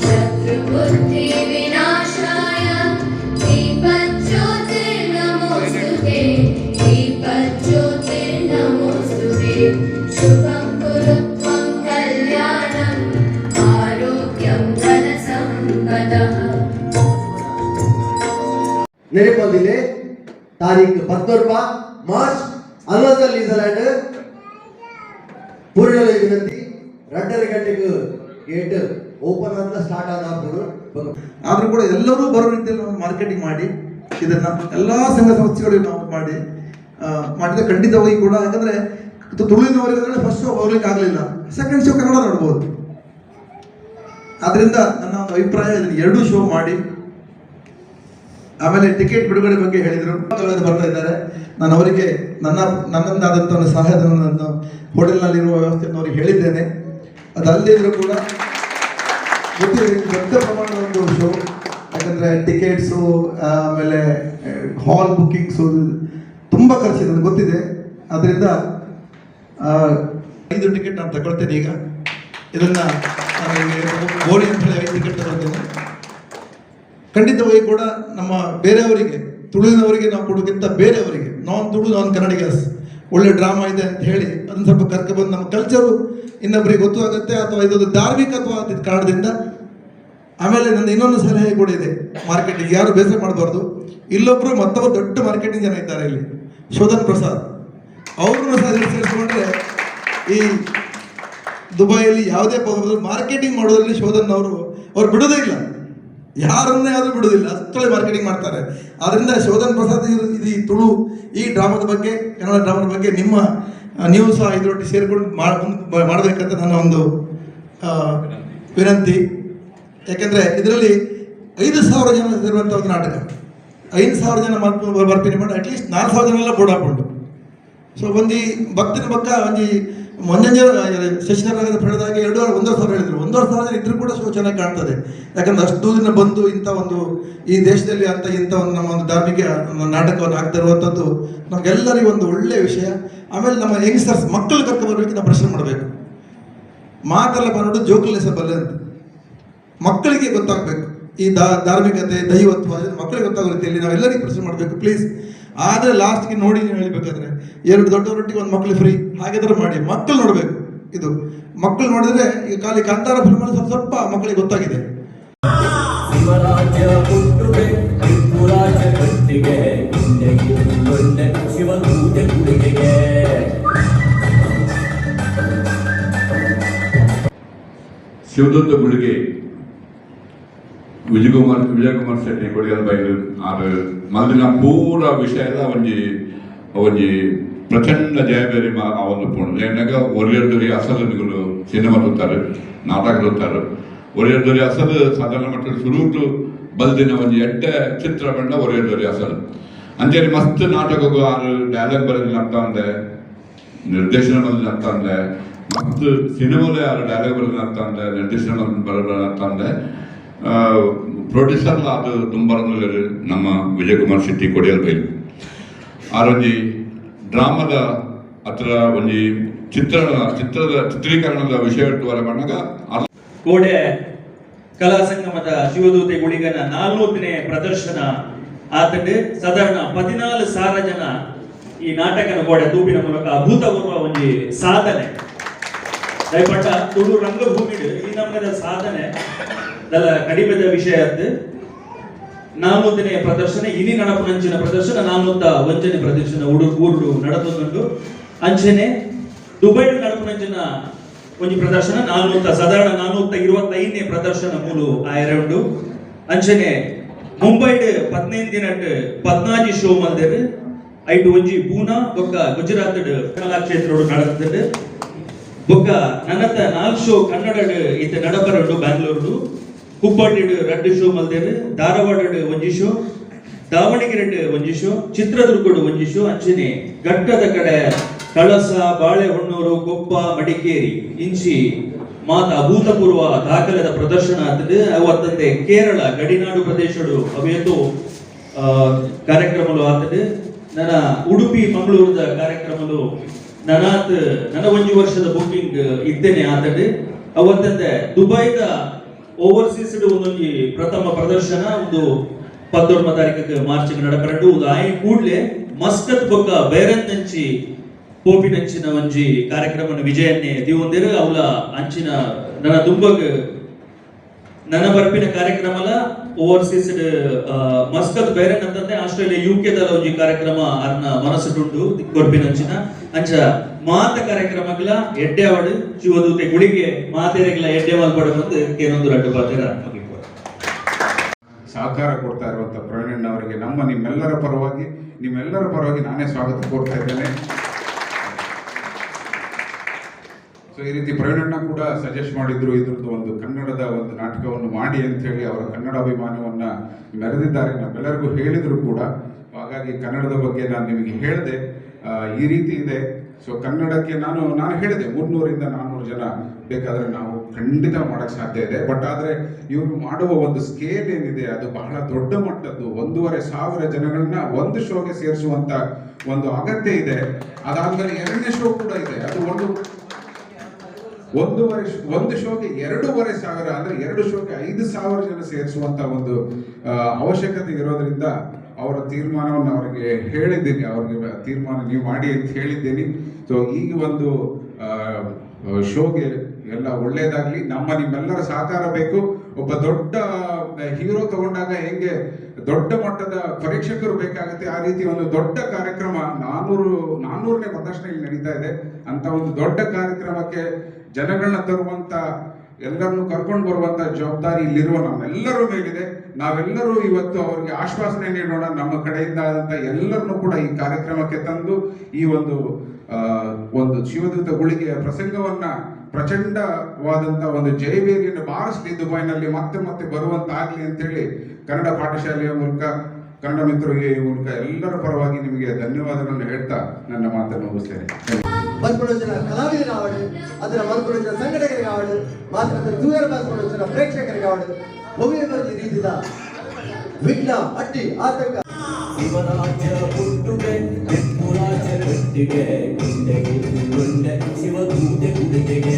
शत्रुबुद्धि विनाशाय दीपज्योतिर्नमोस्तुते दीपज्योतिर्नमोस्तुते शुभं कुरु त्वं कल्याणम् आरोग्यं धनसम्पदः। ನೆರೆಪಂದಿದೆ ತಾರೀಖು 14 ಮಾರ್ಚ್ 60 ನ್ಯೂಜಿಲೆಂಡ್ ಪೂರ್ಣದ ವಿನಂತಿ 2:30 ಗಂಟೆಗೆ ಗೇಟ್ ಓಪನ್ ಅಂತ ಸ್ಟಾರ್ಟ್ ಆದರೂ ಆದರೂ ಕೂಡ ಎಲ್ಲರೂ ಬರೋ ರೀತಿಯಲ್ಲಿ ನಾವು ಮಾರ್ಕೆಟಿಂಗ್ ಮಾಡಿ ಇದನ್ನ ಎಲ್ಲ ಸಂಘ ಸಂಸ್ಥೆಗಳಿಗೆ ನಾವು ಮಾಡಿದ್ರೆ ಖಂಡಿತವಾಗಿ ಕೂಡ, ಯಾಕಂದ್ರೆ ತುಳುವಿನವರಿಗೆ ಫಸ್ಟ್ ಶೋ ಹೋಗ್ಲಿಕ್ಕೆ ಆಗಲಿಲ್ಲ, ಸೆಕೆಂಡ್ ಶೋ ಕನ್ನಡ ನೋಡ್ಬೋದು. ಆದ್ರಿಂದ ನನ್ನ ಒಂದು ಅಭಿಪ್ರಾಯ ಇದನ್ನು 2 ಶೋ ಮಾಡಿ. ಆಮೇಲೆ ಟಿಕೆಟ್ ಬಿಡುಗಡೆ ಬಗ್ಗೆ ಹೇಳಿದರು, ಬರ್ತಾ ಇದ್ದಾರೆ. ನಾನು ಅವರಿಗೆ ನನ್ನದಾದಂಥ ಒಂದು ಸಹಾಯಧನವನ್ನು ಹೋಟೆಲ್ನಲ್ಲಿರುವ ವ್ಯವಸ್ಥೆಯನ್ನು ಅವರಿಗೆ ಹೇಳಿದ್ದೇನೆ. ಅದಲ್ಲದೆ ಇದ್ರೂ ಕೂಡ ದೊಡ್ಡ ಪ್ರಮಾಣದ ಒಂದು ಶೋ, ಯಾಕಂದರೆ ಟಿಕೆಟ್ಸು ಆಮೇಲೆ ಹಾಲ್ ಬುಕ್ಕಿಂಗ್ಸು ತುಂಬ ಖರ್ಚಿದೆ, ನನಗೆ ಗೊತ್ತಿದೆ. ಅದರಿಂದ 5 ಟಿಕೆಟ್ ನಾನು ತಗೊಳ್ತೇನೆ. ಈಗ ಇದನ್ನು ಗೋರಿ ಅಂತ ಹೇಳಿ 5 ಟಿಕೆಟ್ ತಗೊಳ್ತೇನೆ. ಖಂಡಿತವಾಗಿ ಕೂಡ ನಮ್ಮ ಬೇರೆಯವರಿಗೆ, ತುಳುವಿನವರಿಗೆ ನಾವು ಕೊಡೋಕ್ಕಿಂತ ಬೇರೆಯವರಿಗೆ, ತುಳು ಕನ್ನಡಿಗಸ್ ಒಳ್ಳೆ ಡ್ರಾಮಾ ಇದೆ ಅಂತ ಹೇಳಿ ಅದನ್ನು ಸ್ವಲ್ಪ ಕರ್ಕೊಬಂದು ನಮ್ಮ ಕಲ್ಚರು ಇನ್ನೊಬ್ಬರಿಗೆ ಗೊತ್ತಾಗುತ್ತೆ, ಅಥವಾ ಇದೊಂದು ಧಾರ್ಮಿಕವಾದ ಕಾರಣದಿಂದ. ಆಮೇಲೆ ನನ್ನ ಇನ್ನೊಂದು ಸಲಹೆ ಕೂಡ ಇದೆ, ಮಾರ್ಕೆಟಿಂಗ್ ಯಾರು ಬೇಸರ ಮಾಡಬಾರ್ದು. ಇಲ್ಲೊಬ್ಬರು ಮತ್ತೊಬ್ಬರು ದೊಡ್ಡ ಮಾರ್ಕೆಟಿಂಗ್ ಜನ ಇದ್ದಾರೆ ಇಲ್ಲಿ, ಶೋಧನ್ ಪ್ರಸಾದ್. ಅವ್ರನ್ನ ಸೇರಿಸ್ಕೊಂಡ್ರೆ ಈ ದುಬೈಯಲ್ಲಿ ಯಾವುದೇ ಮಾರ್ಕೆಟಿಂಗ್ ಮಾಡೋದ್ರಲ್ಲಿ ಶೋಧನ್ ಅವ್ರು ಬಿಡೋದೇ ಇಲ್ಲ, ಯಾರನ್ನೇ ಯಾರು ಬಿಡುವುದಿಲ್ಲ, ಅಷ್ಟೊಳ್ಳೆ ಮಾರ್ಕೆಟಿಂಗ್ ಮಾಡ್ತಾರೆ. ಆದ್ರಿಂದ ಶೋಧನ್ ಪ್ರಸಾದ್ ಈ ತುಳು ಈ ಡ್ರಾಮಾದ ಬಗ್ಗೆ, ಕನ್ನಡ ಡ್ರಾಮಾದ ಬಗ್ಗೆ ನೀವು ಸಹ ಇದರೊಟ್ಟಿಗೆ ಸೇರಿಕೊಂಡು ಮಾಡಬೇಕಂತ ನನ್ನ ಒಂದು ವಿನಂತಿ. ಯಾಕೆಂದರೆ ಇದರಲ್ಲಿ 5,000 ಜನ ಸೇರುವಂಥ ಒಂದು ನಾಟಕ, 5,000 ಜನ ಬರ್ತೀನಿ ಮಾಡಿ ಅಟ್ಲೀಸ್ಟ್ 4,000 ಜನ ಎಲ್ಲ ಬೋರ್ಡ್ ಹಾಕೊಂಡು. ಸೊ ಒಂದು ಭಕ್ತಿನ ಪಕ್ಕ ಒಂದು ಮೊನ್ನೆ ಶಶಿಧರ ಪಡೆದಾಗೆ 1,500 ಹೇಳಿದ್ರು. 1,500 ಜನ ಇದ್ರೂ ಕೂಡ ಶೋ ಚೆನ್ನಾಗಿ ಕಾಣ್ತದೆ. ಯಾಕಂದ್ರೆ ಅಷ್ಟು ದೂರದಿಂದ ಬಂದು ಇಂಥ ಒಂದು ಈ ದೇಶದಲ್ಲಿ ಇಂಥ ಒಂದು ನಮ್ಮ ಒಂದು ಧಾರ್ಮಿಕ ನಾಟಕವನ್ನು ಆಗ್ತಾ ಇರುವಂಥದ್ದು ನಮಗೆಲ್ಲರಿಗೂ ಒಂದು ಒಳ್ಳೆಯ ವಿಷಯ. ಆಮೇಲೆ ನಮ್ಮ ಯಂಗ್ಸ್ಟರ್ಸ್ ಮಕ್ಕಳು ಕರ್ಕೊಬರ್ಬೇಕು, ನಾವು ಪ್ರಶ್ನೆ ಮಾಡಬೇಕು. ಮಾತೆಲ್ಲ ಬಂದ್ಬಿಟ್ಟು ಜೋಕುಲೆಸ ಬಲ್ಲೆ ಅಂತ ಮಕ್ಕಳಿಗೆ ಗೊತ್ತಾಗಬೇಕು. ಈ ಧಾರ್ಮಿಕತೆ ದೈವತ್ವ ಮಕ್ಕಳಿಗೆ ಗೊತ್ತಾಗೋ ರೀತಿಯಲ್ಲಿ ನಾವೆಲ್ಲರಿಗೂ ಪ್ರಶ್ನೆ ಮಾಡಬೇಕು ಪ್ಲೀಸ್. ಆದರೆ ಲಾಸ್ಟ್ಗೆ ನೋಡಿ ನೀವು ಹೇಳಬೇಕಾದ್ರೆ 2 ದೊಡ್ಡವರೊಟ್ಟಿಗೆ 1 ಮಕ್ಕಳು ಫ್ರೀ, ಹಾಗಿದ್ರೆ ಮಾಡಿ. ಮಕ್ಕಳು ನೋಡಬೇಕು. ಇದು ಮಕ್ಕಳು ನೋಡಿದ್ರೆ ಈಗ ಖಾಲಿ ಕಾಂತಾರ ಫಿಲ್ಮಲ್ಲಿ ಸ್ವಲ್ಪ ಮಕ್ಕಳಿಗೆ ಗೊತ್ತಾಗಿದೆ. ಶಿವದತ್ತ ಗುಳಿಗೆ ವಿಜಯಕುಮಾರ್ ಶೆಟ್ಟಿ ಕೊಡಿಯಲ್ ಬೈಲು ಅದು ಮಲ್ದಿನ ಪೂರ ವಿಷಯದ ಒಂಜಿ ಪ್ರಚಂಡ ಜಯಬೇರಿ ಆ ಒಂದು ಪೂರ್ಣ ಏನಾಗ ಒರಿಯರ್ದರಿ ಅಸಲು ನಿಗಳು ಸಿನಿಮಾ ತೋತಾರೆ, ನಾಟಕ ತೋತಾರೆ. ಒರಿಯರ್ದರಿ ಅಸಲು ಸಾಧಾರಣ ಮಟ್ಟದಲ್ಲಿ ಶುರುಟು ಬಲ್ದಿನ ಒಂದು ಎಡ್ಡೆ ಚಿತ್ರ ಬಂಡ ಒರಿಯರ್ದರಿ ಅಸಲು ಅಂಚೇರಿ ಮಸ್ತ್ ನಾಟಕಕ್ಕೂ ಆರು ಡೈಲಾಗ್ ಬರೋದಿಲ್ಲ ಅಂತ ಅಂದೆ, ನಿರ್ದೇಶನ ಬರೋದಿಲ್ಲ ಅಂತ ಅಂದೆ, ಮಸ್ತ್ ಸಿನಿಮಾಲೇ ಆರು ಡೈಲಾಗ್ ಬರೋದಿಲ್ಲ ಅಂತ ಅಂದೆ, ನಿರ್ದೇಶನ ಬರೋದಿಲ್ಲ ಅಂತ ಅಂದೆ. ಪ್ರೊಡ್ಯೂಸರ್ಲ ಅದು ತುಂಬ ನಮ್ಮ ವಿಜಯಕುಮಾರ್ ಶೆಟ್ಟಿ ಕೊಡಿಯಲ್ ಬೈಲು ಆರೊಂಜಿ ಡ್ರಾಮದ ಹತ್ರ ಒಂಜಿ ಚಿತ್ರೀಕರಣದ ವಿಷಯ ಹೊರ ಬಂದಾಗ ಕೋಡೆ ಕಲಾ ಸಂಗಮದ ಶಿವದೂತೆ ಗುಳಿಗನ 4ನೇ ಪ್ರದರ್ಶನ ಆತಂಡು ಸಾಧಾರಣ 14,000 ಜನ ಈ ನಾಟಕನ ಕೋಡೆ ತೂಪಿನ ಮೂಲಕ ಅಭೂತಪೂರ್ವ ಒಂಜಿ ಸಾಧನೆ ದಯಪಟ್ಟ ತುಳು ರಂಗಭೂಮಿಡು ಈ ನಮ್ಮದ ಸಾಧನೆ ದಲ ಕಡಿಮೆದ ವಿಷಯ ಅದು. 4ನೇ ಪ್ರದರ್ಶನ ಇನಿ ನಡಪುನಂಚಿನ ಪ್ರದರ್ಶನ 401ನೇ ಪ್ರದರ್ಶನ ಊರು ನಡತುಂಡು. ಅಂಚನೆ ದುಬೈ ನಡಪುನಂಚಿನ ಒಂಜಿ ಪ್ರದರ್ಶನ ಸಾಧಾರಣ 425ನೇ ಪ್ರದರ್ಶನ ಮೂಲು ಆಯರೌಂಡು. ಅಂಚನೆ ಮುಂಬೈಡ್ 15 ದಿನ 14 ಶೋ ಮಲ್ದೇರು ಐಟು ಒಂಜಿ ಪೂನಾ ಬೊಕ್ಕ ಗುಜರಾತ್ ಕಲಾಕ್ಷೇತ್ರ ನಡತುಂಡು. ಬೊಕ್ಕ ನನ್ನತ್ತ 4 ಶೋ ಕನ್ನಡ ಇತ್ತ ನಡಪರಡು ಬ್ಯಾಂಗ್ಳೂರು, ಹುಬ್ಬಳ್ಳಿ 2 ಶೋ ಮಲ್ದೇರು, Dharwad 1 show, Davangere 1 show, Chitradurga 1 show. ಅಂಚನೆ ಘಟ್ಟದ ಕಡೆ ಕಳಸ, ಬಾಳೆಹೊನ್ನೂರು, ಕೊಪ್ಪ, ಮಡಿಕೇರಿ ಇಂಚಿ ಮಾತ ಅಭೂತಪೂರ್ವ ದಾಖಲೆದ ಪ್ರದರ್ಶನ ಆಗ್ತದೆ. ಅವತ್ತಂದೆ ಕೇರಳ ಗಡಿನಾಡು ಪ್ರದೇಶಡು ಅವೇತು ಕಾರ್ಯಕ್ರಮಗಳು ಆಗ್ತದೆ. ನನ್ನ ಉಡುಪಿ ಮಂಗಳೂರದ ಕಾರ್ಯಕ್ರಮಗಳು ನನ್ನ 1 ವರ್ಷದ ಬುಕಿಂಗ್ ಇದ್ದೇನೆ ಆಗ್ತದೆ. ಅವತ್ತಂದೆ ದುಬೈದ ಓವರ್ಸೀಸ್ ಒಂದೊಂದು ಪ್ರಥಮ ಪ್ರದರ್ಶನ ಒಂದು 19 ತಾರೀಕಿಗೆ ಮಾರ್ಚ್ ನಡಪರಡು ಒಂದು ಆಯಿ ಕೂಡ್ಲೆ ಮಸ್ಕತ್ ಬೊಕ್ಕ ಬೇರೆಂದಂಚಿ ಪೋಪಿನಂಚಿನ ಒಂಜಿ ಕಾರ್ಯಕ್ರಮ ವಿಜಯನ್ನೇ ದಿವೊಂದಿರು ಅವಳ ಅಂಚಿನ ನನ್ನ ದುಂಬಗ್ ನನ್ನ ಬರ್ಪಿನ ಕಾರ್ಯಕ್ರಮಲ ಓವರ್ಸೀಸ್ ಮಸ್ಕತ್ ಬೇರೆ ಅಂತಂದ್ರೆ ಆಸ್ಟ್ರೇಲಿಯಾ UK ದ ಒಂಜಿ ಕಾರ್ಯಕ್ರಮ ಅರ್ನ ಮನಸ್ಸುಂಡು ಕೊರ್ಪಿನಂಚಿನ ಅಂಚ ಮಾತ ಕಾರ್ಯಕ್ರಮಗಳ ಎಡ್ಡೆ ಅವಡು ಶಿವದೂತೆ ಗುಳಿಗೆ ಮಾತೆರೆಗಳ ಎಡ್ಡೆ ಮಲ್ಪಡ ಬಂದು ಏನೊಂದು ರಡ್ಡು ಪಾತ್ರ ಸಹಕಾರ ಕೊಡ್ತಾ ಇರುವಂತ ಪ್ರವೀಣ್ ಅವರಿಗೆ ನಿಮ್ಮೆಲ್ಲರ ಪರವಾಗಿ ನಾನೇ ಸ್ವಾಗತ ಕೋರ್ತಾ ಇದ್ದೇನೆ. ಸೊ ಈ ರೀತಿ ಪ್ರವೀಣಣ್ಣ ಕೂಡ ಸಜೆಸ್ಟ್ ಮಾಡಿದ್ರು ಇದ್ರದ್ದು ಒಂದು ಕನ್ನಡದ ಒಂದು ನಾಟಕವನ್ನು ಮಾಡಿ ಅಂತ ಹೇಳಿ ಅವರ ಕನ್ನಡ ಅಭಿಮಾನವನ್ನ ಮೆರೆದಿದ್ದಾರೆ, ನಮ್ಮೆಲ್ಲರಿಗೂ ಹೇಳಿದ್ರು ಕೂಡ. ಹಾಗಾಗಿ ಕನ್ನಡದ ಬಗ್ಗೆ ನಾನು ನಿಮಗೆ ಹೇಳಿದೆ ಈ ರೀತಿ ಇದೆ. ಸೊ ಕನ್ನಡಕ್ಕೆ ನಾನು ಹೇಳಿದೆ 300ರಿಂದ 400 ಜನ ಬೇಕಾದ್ರೆ ನಾವು ಖಂಡಿತ ಮಾಡಕ್ ಸಾಧ್ಯ ಇದೆ. ಬಟ್ ಆದ್ರೆ ಇವರು ಮಾಡುವ ಒಂದು ಸ್ಕೇಲ್ ಏನಿದೆ ಅದು ಬಹಳ ದೊಡ್ಡ ಮಟ್ಟದ್ದು. 1,500 ಜನಗಳನ್ನ ಒಂದು ಶೋಗೆ ಸೇರಿಸುವಂತ ಒಂದು ಅಗತ್ಯ ಇದೆ. ಅದಾದ್ಮೇಲೆ 2ನೇ ಶೋ ಕೂಡ ಇದೆ. ಅದು ಒಂದು ಶೋಗೆ 2,500 ಅಂದ್ರೆ 2 ಶೋಗೆ 5,000 ಜನ ಸೇರಿಸುವಂತ ಒಂದು ಅವಶ್ಯಕತೆ ಇರೋದ್ರಿಂದ ಅವರ ತೀರ್ಮಾನವನ್ನು ಅವರಿಗೆ ಹೇಳಿದ್ದೀನಿ. ಅವ್ರಿಗೆ ತೀರ್ಮಾನ ನೀವು ಮಾಡಿ ಅಂತ ಹೇಳಿದ್ದೀನಿ. ಸೊ ಈಗ ಒಂದು ಶೋಗೆ ಎಲ್ಲ ಒಳ್ಳೇದಾಗ್ಲಿ. ನಿಮ್ಮೆಲ್ಲರ ಸಹಕಾರ ಬೇಕು. ಒಬ್ಬ ದೊಡ್ಡ ಹೀರೋ ತಗೊಂಡಾಗ ಹೆಂಗೆ ದೊಡ್ಡ ಮಟ್ಟದ ಪರೀಕ್ಷಕರು ಬೇಕಾಗುತ್ತೆ, ಆ ರೀತಿ ಒಂದು ದೊಡ್ಡ ಕಾರ್ಯಕ್ರಮ 400ನೇ ಪ್ರದರ್ಶನ ಇಲ್ಲಿ ನಡೀತಾ ಇದೆ. ಅಂತ ಒಂದು ದೊಡ್ಡ ಕಾರ್ಯಕ್ರಮಕ್ಕೆ ಜನಗಳನ್ನ ತರುವಂತ, ಎಲ್ಲರನ್ನು ಕರ್ಕೊಂಡು ಬರುವಂತ ಜವಾಬ್ದಾರಿ ಇಲ್ಲಿರುವ ನಮ್ಮೆಲ್ಲರ ಮೇಲಿದೆ. ನಾವೆಲ್ಲರೂ ಇವತ್ತು ಅವರಿಗೆ ಆಶ್ವಾಸನೆ ನೀಡೋಣ. ನಮ್ಮ ಕಡೆಯಿಂದ ಆದಂತ ಎಲ್ಲರನ್ನು ಕೂಡ ಈ ಕಾರ್ಯಕ್ರಮಕ್ಕೆ ತಂದು ಈ ಒಂದು ಶಿವದೂತ ಗುಳಿಗೆಯ ಪ್ರಸಂಗವನ್ನ ಪ್ರಚಂಡವಾದಂತ ಒಂದು ಜಯಬೇರಿಯನ್ನು ಬಾರಿಸಲಿ ದುಬೈನಲ್ಲಿ ಮತ್ತೆ ಬರುವಂತಾಗ್ಲಿ ಅಂತೇಳಿ ಕನ್ನಡ ಪಾಠಶಾಲೆಯ ಮೂಲಕ, ಕನ್ನಡ ಮಿತ್ರರಿಗೆ ಮೂಲಕ ಎಲ್ಲರ ಪರವಾಗಿ ನಿಮಗೆ ಧನ್ಯವಾದಗಳನ್ನು ಹೇಳ್ತಾ ನನ್ನ ಮಾತನ್ನು ಮುಗಿಸ್ತೇನೆ. ಮಲ್ಪಡೋಜನ ಕಲಾವಿದರಾವಡು, ಅದರ ಮಲ್ಪಡೋಜನ ಸಂಘಟಕರಿಗಾವಡು, ಮಾತ್ರ ದೂರ ಮಲ್ಪಡೋಜನ ಪ್ರೇಕ್ಷಕರಿಗಾವಡು, ಭವ್ಯ ರೀತಿಯ ವಿಘ್ನ ಅಡ್ಡಿ ಆತಂಕ ಶಿವರಾಜ್ಯ ಹುಟ್ಟುಗೆ ಶಿವದೂತೆ ಗುಳಿಗೆಗೆ